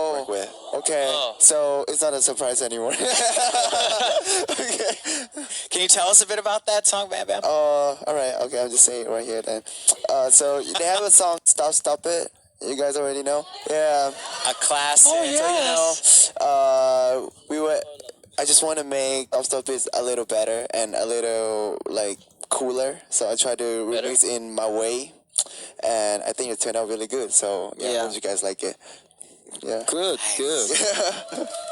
work with. Okay, so it's not a surprise anymore. Okay. Can you tell us a bit about that song, Bam Bam? All right. Okay, I'll just say it right here then. So they have a song, "Stop, Stop It." You guys already know. Yeah. A classic. So I just want to make "Stop, Stop It" a little better and a little like cooler. So I try to remix in my way, and I think it turned out really good. So yeah, I hope you guys like it. Yeah. Good, good.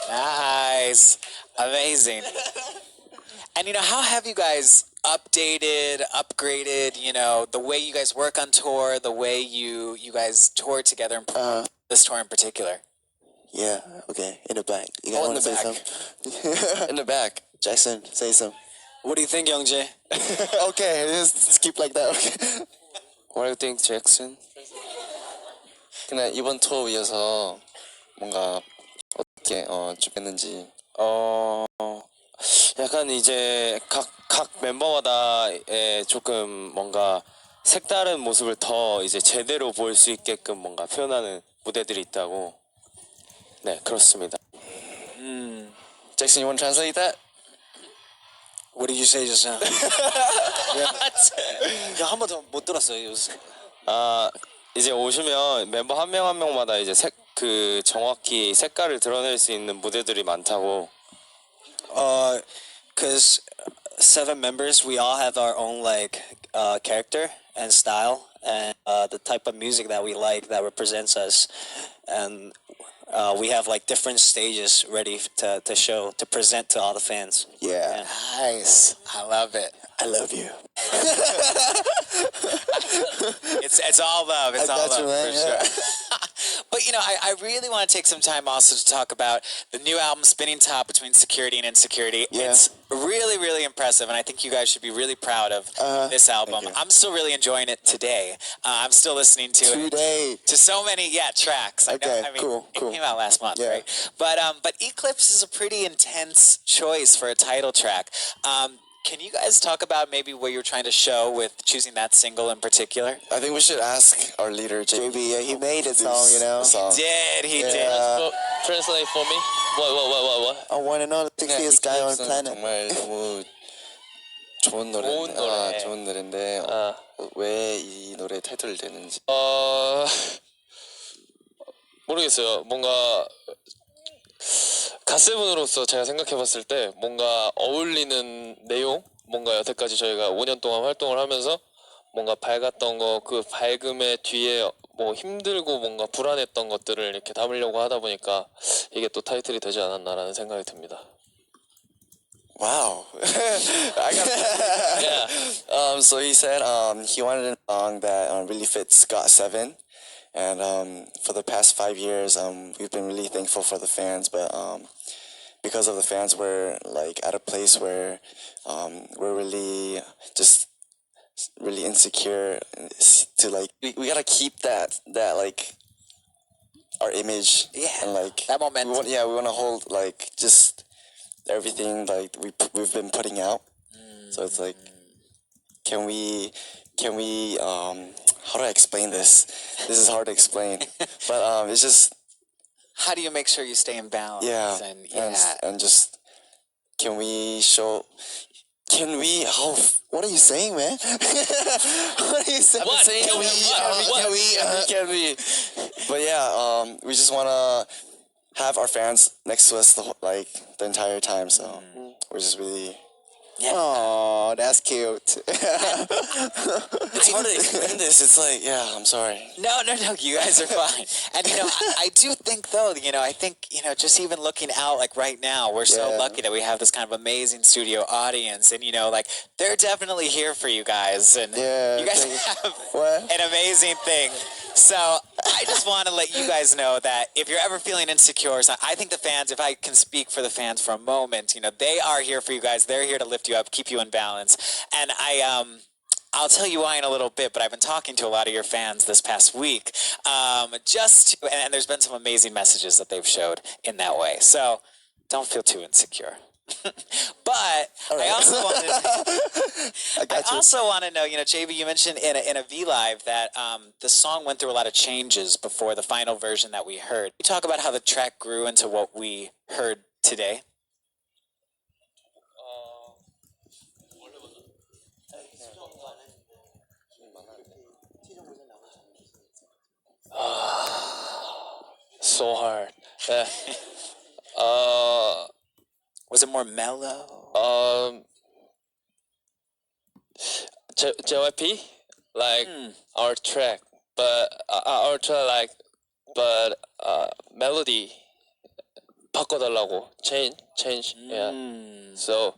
Nice. Amazing. And, how have you guys updated, upgraded, the way you guys work on tour, the way you guys tour together and perform this tour in particular? Yeah, okay. In the back. You guys want to say something? In the back. Jackson, say something. What do you think, Youngjae? Okay, just keep like that. Okay. What do you think, Jackson? 그냥 이번 투어 위해서 뭔가 어떻게 준비했는지. 약간 이제 각 멤버마다의 조금 뭔가 색다른 모습을 더 이제 제대로 보일 수 있게끔 뭔가 표현하는 무대들이 있다고. 네, 그렇습니다. Jackson, you want to translate that? What did you say just now? 한 번 더 못 들었어요. 이제 오시면 멤버 한 명 한 명마다 이제 정확히 색깔을 드러낼 수 있는 무대들이 많다고. Because 7 members, we all have our own character and style and the type of music that we like that represents us, and we have different stages ready to present to all the fans. Yeah. Nice. I love it. I love you. It's all love. It's all love, man. for sure. But I really want to take some time also to talk about the new album, Spinning Top, Between Security and Insecurity. Yeah. It's really, really impressive, and I think you guys should be really proud of this album. I'm still really enjoying it today. I'm still listening to it. To so many, tracks. Okay, cool. It came out last month, Yeah. right? But Eclipse is a pretty intense choice for a title track. Can you guys talk about maybe what you're trying to show with choosing that single in particular? I think we should ask our leader, JB. Yeah, he made a song, He did. Translate for me. What? I want to know the sexiest guy on the planet. 정말 너무 좋은 노래인데 왜 이 노래 타이틀을 냈는지. 모르겠어요. 뭔가 갓세븐으로서 제가 생각해봤을 때 뭔가 어울리는 내용, 뭔가 여태까지 저희가 5년 동안 활동을 하면서 뭔가 밝았던 거, 그 밝음의 뒤에 뭐 힘들고 뭔가 불안했던 것들을 이렇게 담으려고 하다 보니까 이게 또 타이틀이 되지 않았나라는 생각이 듭니다. Wow. Yeah. So he said he wanted a song that really fits Got7. And for the past 5 years, we've been really thankful for the fans, but because of the fans, we're at a place where we're really really insecure to we gotta keep that our image and that momentum. We want to hold just everything we've been putting out. So it's can we how do I explain this? This is hard to explain, but it's just. How do you make sure you stay in balance? Yeah, and just can we? Oh, what are you saying, man? What are you saying? What? Can we? But yeah, we just wanna have our fans next to us the entire time. So we're just really. Yeah. Oh, that's cute. It's hard to explain this. It's I'm sorry. No, you guys are fine. And, I do think, though, I think, just even looking out, right now, we're so lucky that we have this kind of amazing studio audience. And, they're definitely here for you guys. And you guys have an amazing thing. So I just want to let you guys know that if you're ever feeling insecure, I think the fans, if I can speak for the fans for a moment, they are here for you guys. They're here to lift you up, keep you in balance. And I'll tell you why in a little bit, but I've been talking to a lot of your fans this past week, and there's been some amazing messages that they've showed in that way. So don't feel too insecure. But I also wanted. I you. also want to know, JB, you mentioned in a V Live that the song went through a lot of changes before the final version that we heard. Can you talk about how the track grew into what we heard today? So hard. Was it more mellow? JYP, like our track, but our track like, but melody 바꿔달라고 change. Yeah. So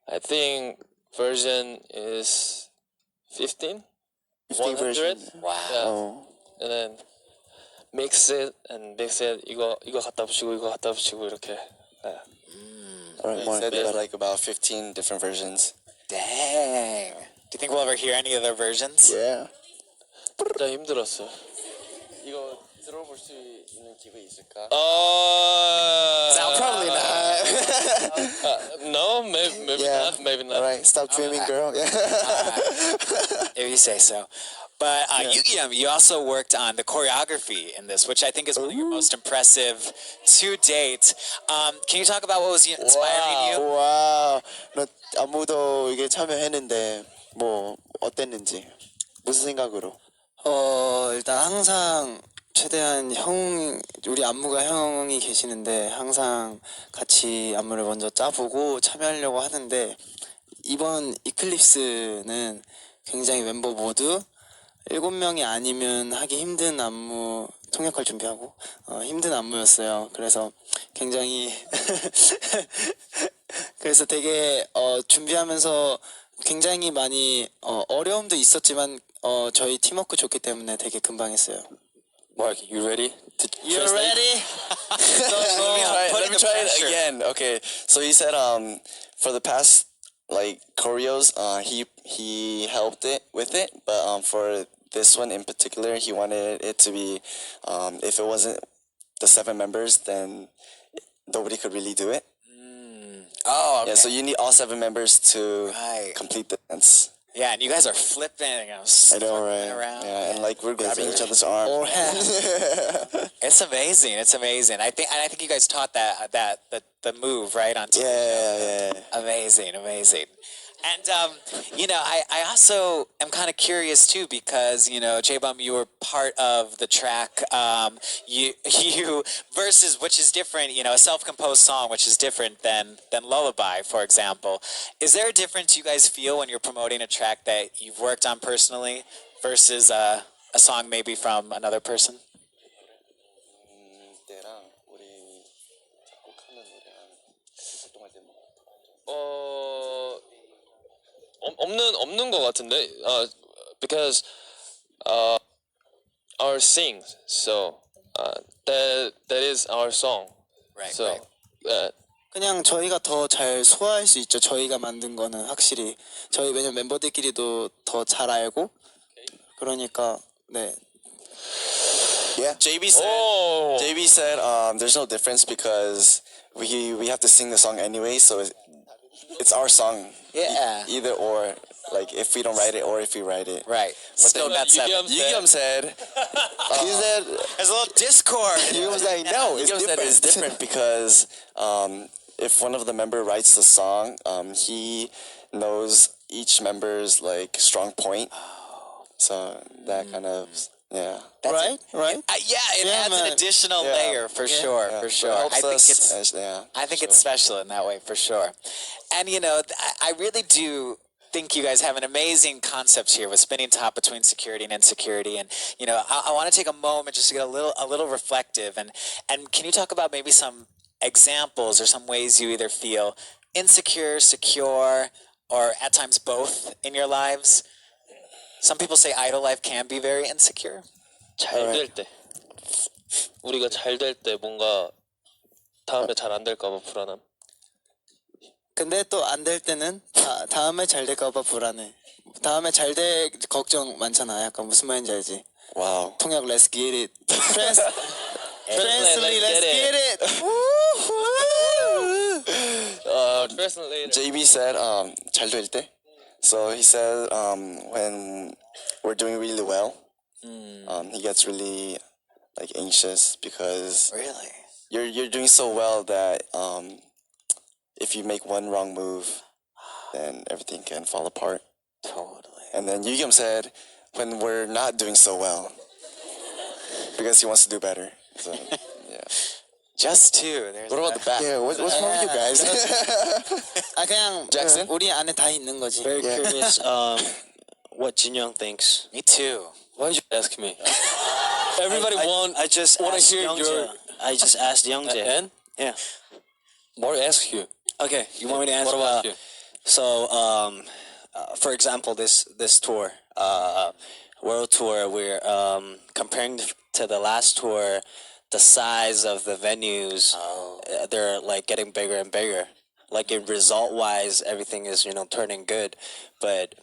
I think version is 15. 15 version. Wow. Yeah. Oh. And then mix it. 이거 갖다 붙이고 이거 갖다 붙이고 이렇게. Yeah. Alright, He more said there's better. like about 15 different versions. Dang. Do you think we'll ever hear any of their versions? Yeah. 진짜 힘들었어. 이거 들어볼 수 있는 기회 있을까? Probably not. No, maybe Yeah. not. Maybe not. Alright, stop dreaming, girl. Yeah. If you say so. But Yu-Gi-Oh, you also worked on the choreography in this, which I think is one of your most impressive to date. Can you talk about what was inspiring you? 와, 너 안무도 이게 참여했는데 뭐 어땠는지 무슨 생각으로? 일단 항상 최대한 우리 안무가 형이 계시는데 항상 같이 안무를 먼저 짜보고 참여하려고 하는데 이번 이클립스는 굉장히 멤버 모두 7명이 아니면 하기 힘든 안무 통역할 준비하고 힘든 안무였어요. 그래서 굉장히 그래서 되게 준비하면서 굉장히 많이 어려움도 있었지만 저희 팀워크 좋기 때문에 되게 금방 했어요. Mark, you ready? You ready? Let me try it again. Okay, so he said for the past like choreos he helped it with it, but for this one in particular he wanted it to be if it wasn't the 7 members then nobody could really do it. Oh, okay. Yeah, so you need all 7 members to complete the dance. Yeah, and you guys are flipping, I know, right? around. Yeah, and like we're grabbing each other's arm. Or hands. It's amazing. It's amazing. I think you guys taught the move right on TV. Yeah. Amazing. And I also am kind of curious too because J-Bum, you were part of the track you versus, which is different, a self-composed song which is different than Lullaby, for example. Is there a difference you guys feel when you're promoting a track that you've worked on personally versus a song maybe from another person? 때랑 우리 작곡하는 노래랑 활동할 때 뭐 없는 것 같은데. Because our sings, so that is our song. Right. So right. 그냥 저희가 더 잘 소화할 수 있죠. 저희가 만든 거는 확실히 왜냐면 멤버들끼리도 더 잘 알고 그러니까 네. Yeah. JB said there's no difference because we have to sing the song anyway, so it's our song. Yeah. Either or, like if we don't write it or if we write it. Right. Still got 7. Yu-Gi-Oh said He said There's a little discord. he was like, no, it's Yu-Gi-Oh said different. it's different because if one of the member writes the song, he knows each member's like strong point. So that kind of yeah. Right? It adds man. an additional Yeah. layer for sure. Yeah. For sure. It helps I think us, it's yeah. it's special in that way for sure. And I really do think you guys have an amazing concept here with spinning top between security and insecurity. And I want to take a moment just to get a little reflective. And can you talk about maybe some examples or some ways you either feel insecure, secure, or at times both in your lives? Some people say idol life can be very insecure. 잘 될 때. 우리가 잘 될 때 뭔가 다음에 잘 안 될까 봐 불안함. 근데 또 안 될 때는 다음에 잘 될까봐 불안해. 다음에 잘 될 걱정 많잖아. 약간 무슨 말인지 알지? Wow. 통역 let's get it. Translate let's let's get get it. lesson later. JB said 잘 될 때. So he said when we're doing really well, he gets really like anxious because Really? you're doing so well that if you make one wrong move, then everything can fall apart. Totally. And then Yugyeom said when we're not doing so well, because he wants to do better. So yeah. Just two. There's What about the back? Yeah, what's wrong with you guys? 아 그냥 Jackson? 우리 안에 다 있는 거지. Very curious what Jinyoung thinks. Me too. Why did you ask me? Everybody I just wanna asked hear Youngjae. I just asked Youngjae. And Yeah. what ask you? Okay, you want me to answer? What about you? So, for example, this tour, world tour, we're comparing to the last tour. The size of the venues, they're like getting bigger and bigger. Like in result wise, everything is turning good, but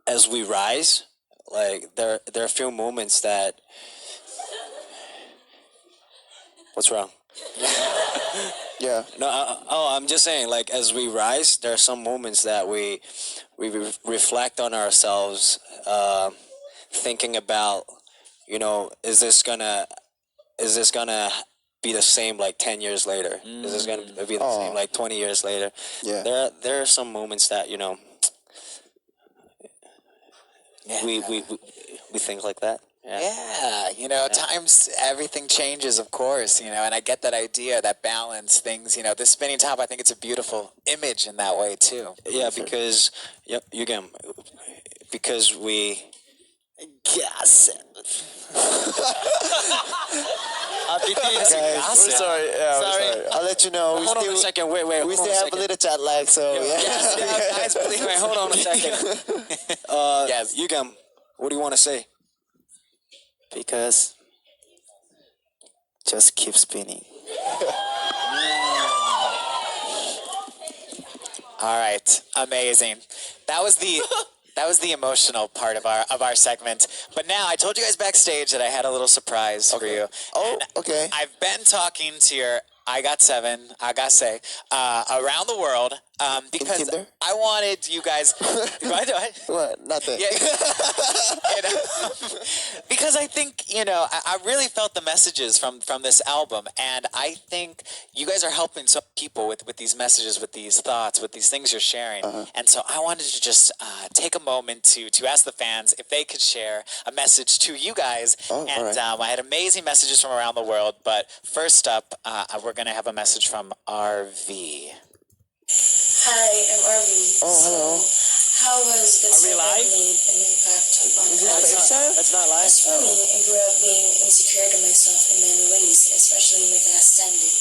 as we rise, like there are a few moments that. What's wrong? Yeah. No, I'm just saying, like, as we rise, there are some moments that we reflect on ourselves, thinking about, is this gonna be the same like 10 years later? Is this gonna be the same like 20 years later? Yeah. There are some moments that we think like that. Yeah, times everything changes, of course, and I get that idea, that balance, things, this spinning top, I think it's a beautiful image in that way, too. Yeah, because because we. Yes. We're sorry. Yeah, Sorry. we're sorry. I'll let you know. Hold on a second. Wait. We hold on still a have a second. little jet lag, so yeah. Guys, please. Wait, hold on a second. Yes. Yugam, what do you want to say? Because just keep spinning. All right, amazing. That was the emotional part of our segment. But now I told you guys backstage that I had a little surprise for you. Oh, And okay. I've been talking to your I Got7, around the world because Tinder? I wanted you guys. What? What? Nothing. Yeah. Because I think, I really felt the messages from this album, and I think you guys are helping some people with these messages, with these thoughts, with these things you're sharing. And so I wanted to just take a moment to ask the fans if they could share a message to you guys. Oh, and all right. I had amazing messages from around the world, but first up, we're going to have a message from RV. Hi, I'm RV. Oh, hello. How was the Are we live? made an impact on your life? That's not live. As for me, I grew up being insecure to myself in many ways, especially in my class standing.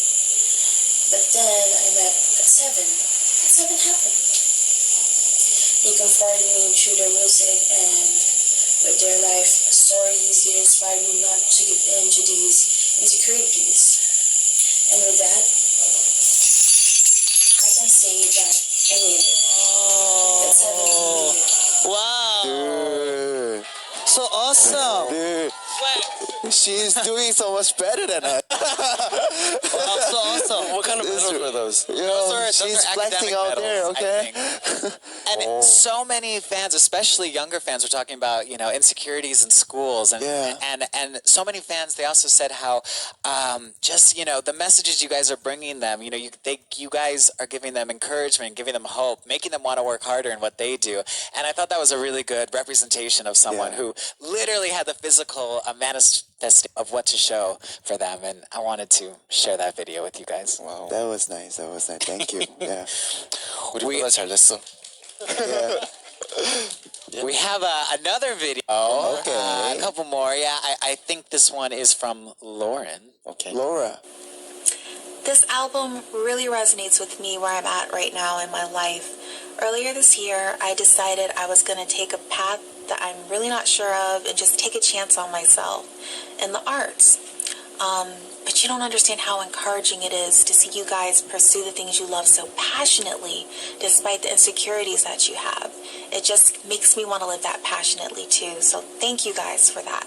But then I met Got7. Got7 happened. They comforted me through their music and with their life stories. They inspired me not to give in to these insecurities. And with that, I can say that I made it. Got7 made it. Wow. Dude. So awesome. Dude. She's doing so much better than us. Wow, so awesome. What kind of medals were those? Those She's are flexing academic out there, medals, I okay? think. And so many fans, especially younger fans, were talking about insecurities in schools, and Yeah. and so many fans. They also said how just the messages you guys are bringing them. You guys are giving them encouragement, giving them hope, making them want to work harder in what they do. And I thought that was a really good representation of someone Yeah. who literally had the physical manifestation of what to show for them. And I wanted to share that video with you guys. Wow. That was nice. Thank you. Yeah. 우리보다 잘 됐어. Yeah. We have another video. Okay. A couple more. Yeah, I think this one is from Lauren. Okay. Laura. This album really resonates with me where I'm at right now in my life. Earlier this year, I decided I was going to take a path that I'm really not sure of and just take a chance on myself in the arts. But you don't understand how encouraging it is to see you guys pursue the things you love so passionately, despite the insecurities that you have. It just makes me want to live that passionately too. So thank you guys for that.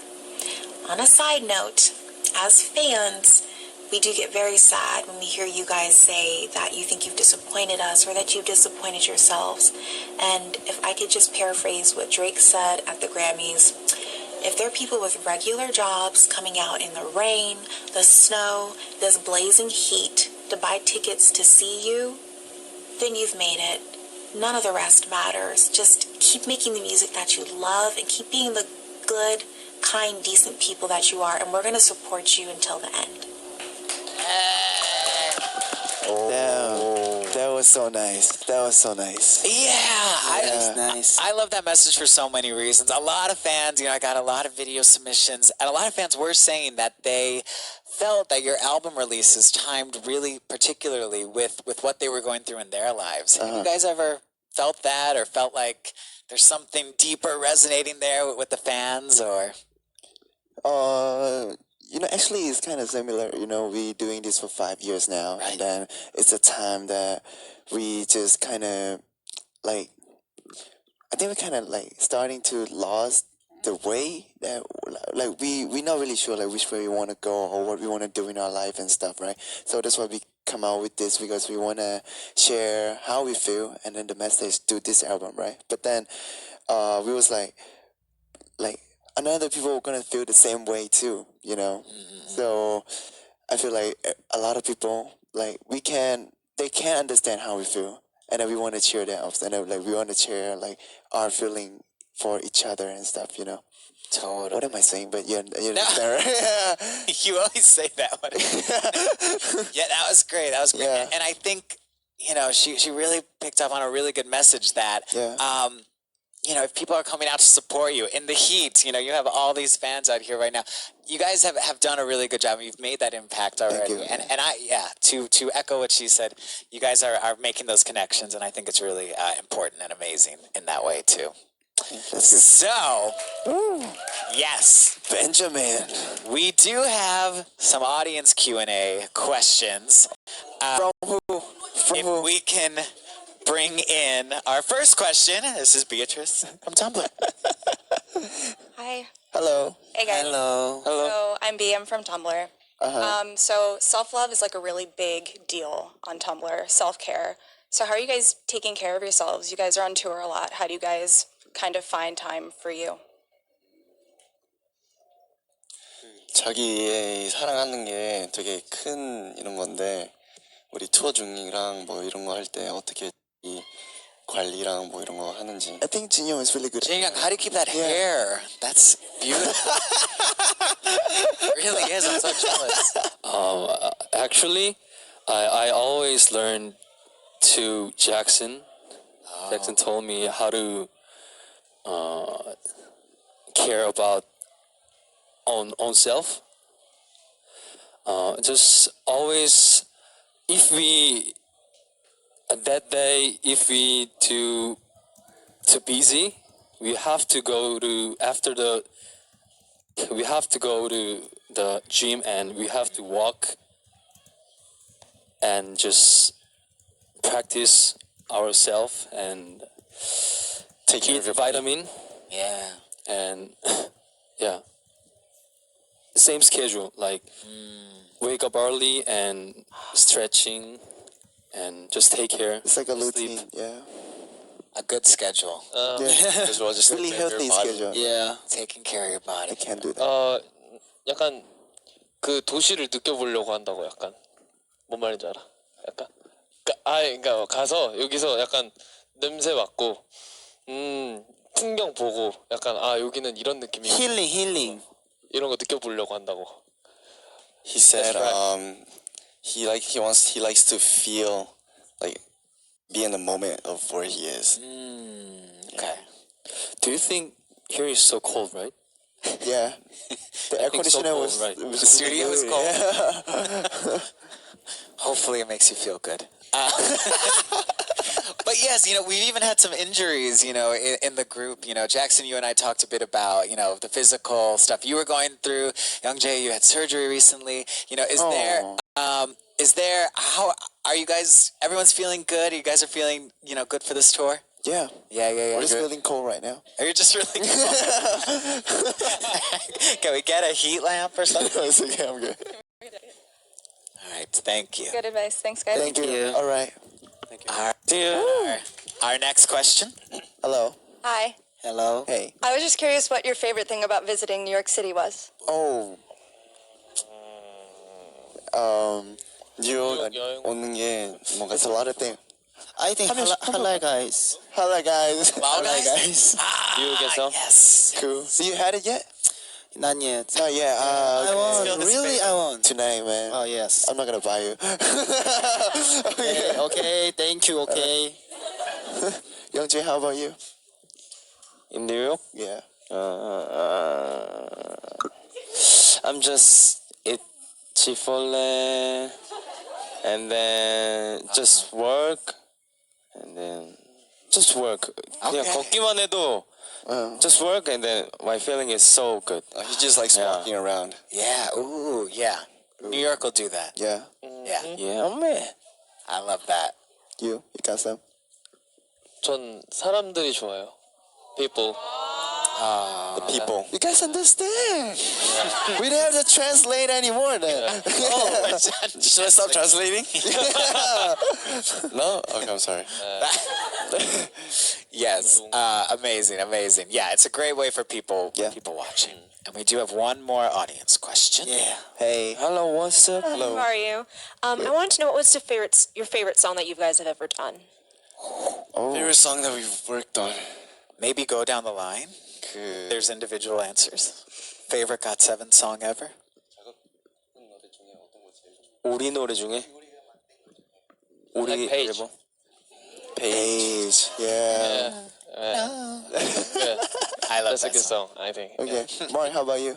On a side note, as fans, we do get very sad when we hear you guys say that you think you've disappointed us or that you've disappointed yourselves. And if I could just paraphrase what Drake said at the Grammys, if there are people with regular jobs coming out in the rain, the snow, this blazing heat to buy tickets to see you, then you've made it. None of the rest matters. Just keep making the music that you love and keep being the good, kind, decent people that you are, and we're going to support you until the end. Damn, that was so nice. That was so nice. Yeah, Nice. I love that message for so many reasons. A lot of fans, I got a lot of video submissions, and a lot of fans were saying that they felt that your album release is timed really particularly with what they were going through in their lives. Have you guys ever felt that, or felt like there's something deeper resonating there with the fans, or? Actually, it's kind of similar. We doing this for 5 years now, and then it's a time that we just kind of I think we're kind of starting to lost the way that we're not really sure which way we want to go or what we want to do in our life and stuff, right? So that's why we come out with this, because we want to share how we feel and then the message to this album, right? But then we was like another people were gonna feel the same way too, So I feel like a lot of people they can't understand how we feel, and then we want to cheer them up, and then we want to share our feeling for each other and stuff, Totally. What am I saying? But you understand, right? You always say that one. Yeah, that was great. That was great. Yeah. And I think, she really picked up on a really good message that, if people are coming out to support you in the heat, you have all these fans out here right now. You guys have done a really good job. You've made that impact already. you. And to echo what she said, you guys are making those connections, and I think it's really important and amazing in that way too. That's good. So, yes, Benjamin. we do have some audience Q&A questions. From who? From If who? we can bring in our first question. This is Beatrice from Tumblr. Hi. Hello. Hey guys. Hello. So I'm B. I'm from Tumblr. So self-love is a really big deal on Tumblr. Self-care. So how are you guys taking care of yourselves? You guys are on tour a lot. How do you guys kind of find time for you? 자기의 사랑하는 게 되게 큰 이런 건데 우리 투어 중이랑 뭐 이런 거 할 때 어떻게 이 관리랑 뭐 이런 거 하는지. I think Jinyoung is really good. Jin Young, how do you keep that hair? That's beautiful. It really is. I'm so jealous. Actually, I always learn to Jackson. Jackson told me how to care about own self. Just always, if we that day, if we too busy, we have to go to the gym, and we have to walk and just practice ourselves and Take care eat of your body. vitamin Yeah. and yeah, same schedule, wake up early and stretching and just take care. It's like a sleep. routine. Yeah. A good schedule. Yeah. As well, just Really take care of healthy your body. schedule. Yeah. Taking care of your I body. can't do that. 약간 그 도시를 느껴보려고 한다고. 약간 뭔 말인지 알아? 약간 그러니까 가서 여기서 약간 냄새 맡고 풍경 보고 약간 여기는 이런 느낌이 힐링. 이런 거 느껴보려고 한다고. He said That's right. he likes to feel be in the moment of where he is. Okay. Do you think here is so cold, right? Yeah. The air think so conditioner cold, was, right. was The studio was really cold. good. Yeah. Hopefully it makes you feel good. But yes, we've even had some injuries, in the group. Jackson, you and I talked a bit about, the physical stuff you were going through. Youngjae, you had surgery recently. Is there, how, are you guys, everyone's feeling good? You guys are feeling, good for this tour? Yeah. Yeah. We're just feeling cold right now. Are you just really cold? Can we get a heat lamp or something? It's okay, I'm good. All right, thank you. Good advice. Thanks, guys. Thank you. All right. Our next question. Hello. Hi. Hello. Hey. I was just curious what your favorite thing about visiting New York City was. Oh. 뉴욕 오는 게 뭔가 It's a lot of things. I think halal guys. Hello guys. Halal guys. 뉴욕에서 Yes. Cool. So you had it yet? Not yet. Not yet. I Okay. want. Still the Really, space. I want. Tonight, man. Oh yes. I'm not gonna buy you. Okay. Thank you. Okay. Youngjae, how about you? In New York, Yeah. I'm just eat Chipotle and then just work and then just work. 그냥 Okay. 걷기만 해도 just work and then my feeling is so good. He just likes Yeah. walking around. Yeah. Ooh, yeah. New York will do that. Yeah. Yeah. Yeah, man. I love that. You got some? 전 사람들이 좋아요. People. The people. You guys understand? We don't have to translate anymore then. Should I stop translating? No? Okay, I'm sorry. Yes. Amazing, amazing. Yeah, it's a great way for people watching. And we do have one more audience question. Yeah. Hey. Hello, what's up? How are you? I wanted to know what was your favorite song that you guys have ever done. Favorite song that we've worked on? Maybe go down the line. There's individual answers. Favorite Got7 song ever? 우리 노래 중에 우리 Page. 앨범. Page. Yeah. Good. I love That's a that good song. song, I think. Okay. Mark, how about you?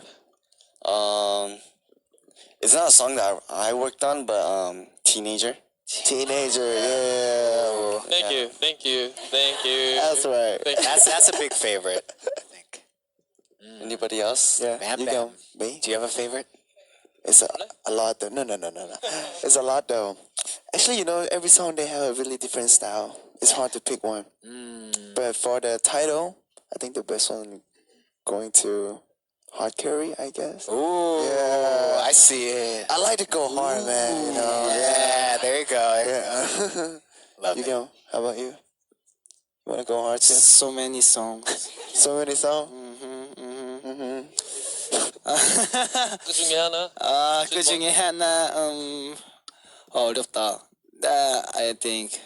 It's not a song that I worked on, but Teenager. Teenager. Yeah. Thank you. Thank you. Thank you. That's right. Thank you. That's a big favorite, I think. Anybody else? Yeah. Bam You Bam. go. Me? Do you have a favorite? It's a lot though. No. It's a lot though. Actually, every song they have a really different style. It's hard to pick one. But for the title, I think the best one going to Hard Carry, I guess. Ooh, Yeah. I see it. I like to go hard, man. Yeah, there you go. Yeah. Love You it. go. How about you? You wanna go hard too? So many songs. So many songs. 그 중에 하나. 그 중에 하나 어렵다. I think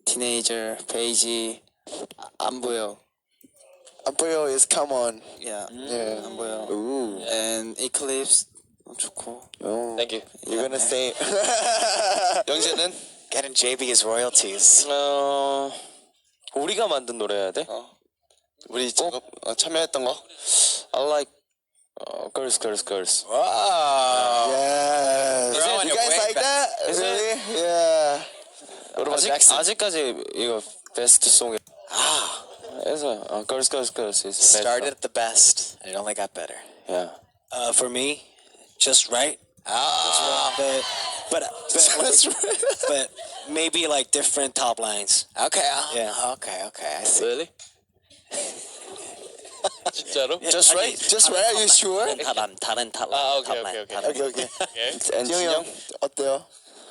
Teenager, Page, 안 보여. Apoyo is come on. Yeah. Yeah. 안 보여. Ooh. And Eclipse 좋고. Oh. Thank you. You're gonna say. 영재는? Getting JB his royalties. 우리가 만든 노래 해야 돼? 우리 작업 참여했던 거? I like girls. Wow. Yes. Throwing You it guys way like back. that? Is it? Really? Yeah. What about Jackson? 아직까지 이거 베스트 송이. 그래서 girls is best Started song. at the best, and it only got better. Yeah. For me, Just Right. Oh, But maybe like different top lines. okay. Yeah. Okay. I see. Really? 진짜로? Just right? Just right? Are you sure? 다른 탑 오케이. Okay, okay. And 지영이 형 어때요?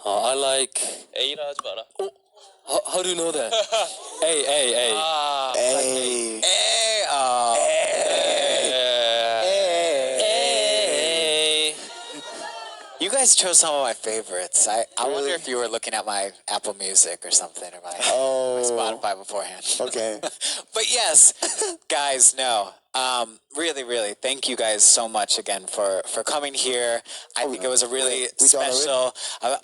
I like. A라 하지 마라. How do you know that? hey. Hey. Hey, oh. You guys chose some of my favorites. I wonder if you were looking at my Apple Music or something, or my Spotify beforehand. Okay. But yes, guys, no. Really, thank you guys so much again for coming here. I think it was a really we done already? special.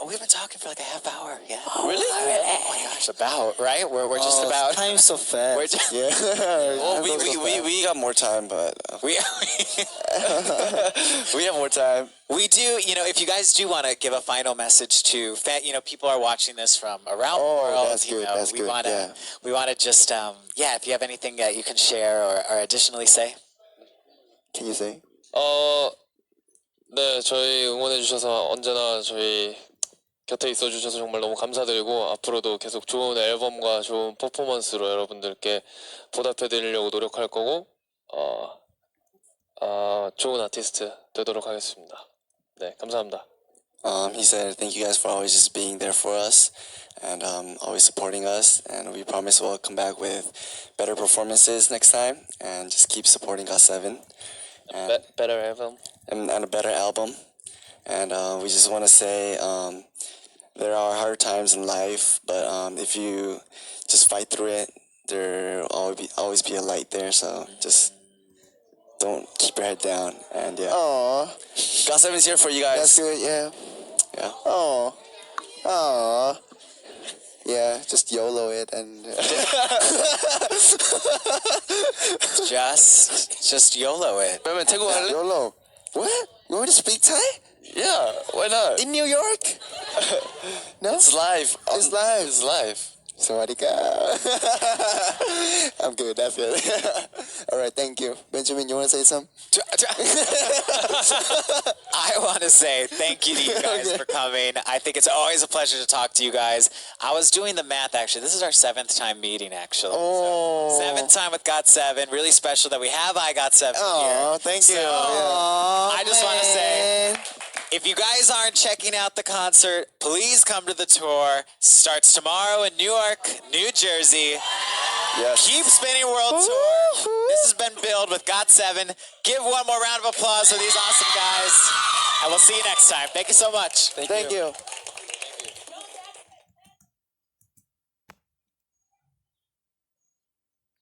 We've been talking for like a half hour. Yeah. Really? Oh my gosh, about right? We're just about. Time's so fast. We're just, Yeah. Well, we got more time, but we we have more time. we do. If you guys do want to give a final message to people are watching this from around the world. that's good, that's we good, wanna yeah. we wanna just if you have anything that you can share or additionally say. Can you say? 네, 저희 응원해주셔서 언제나 저희 곁에 있어주셔서 정말 너무 감사드리고 앞으로도 계속 좋은 앨범과 좋은 퍼포먼스로 여러분들께 보답해드리려고 노력할 거고 좋은 아티스트 되도록 하겠습니다. 네, 감사합니다. He said, thank you guys for always just being there for us and always supporting us. And we promise we'll come back with better performances next time and just keep supporting Got7 and, better album. and a better album. And we just want to say there are hard times in life, but if you just fight through it, there will always be a light there. So just don't keep your head down. And yeah. Aww, Got7's here for you guys. that's good. Yeah. Yeah. Aww. Aww. Yeah, just YOLO it and Just YOLO it. 그러면 태국 할래? YOLO. What? You want to speak Thai? Yeah, why not? In New York? No? It's live. It's live. It's live. Sawadika. I'm good, that's good. All right, thank you. Benjamin, you want to say something? I want to say thank you to you guys for coming. I think it's always a pleasure to talk to you guys. I was doing the math, actually. This is our 7th time meeting, actually. Oh. 7th time with Got7. Really special that we have I Got7 here. Oh, thank you. So, Yeah. I just want to say, if you guys aren't checking out the concert, please come to the tour. Starts tomorrow in Newark, New Jersey. Yes. Keep spinning world tour. This has been Build with Got7. Give one more round of applause for these awesome guys. And we'll see you next time. Thank you so much. Thank you.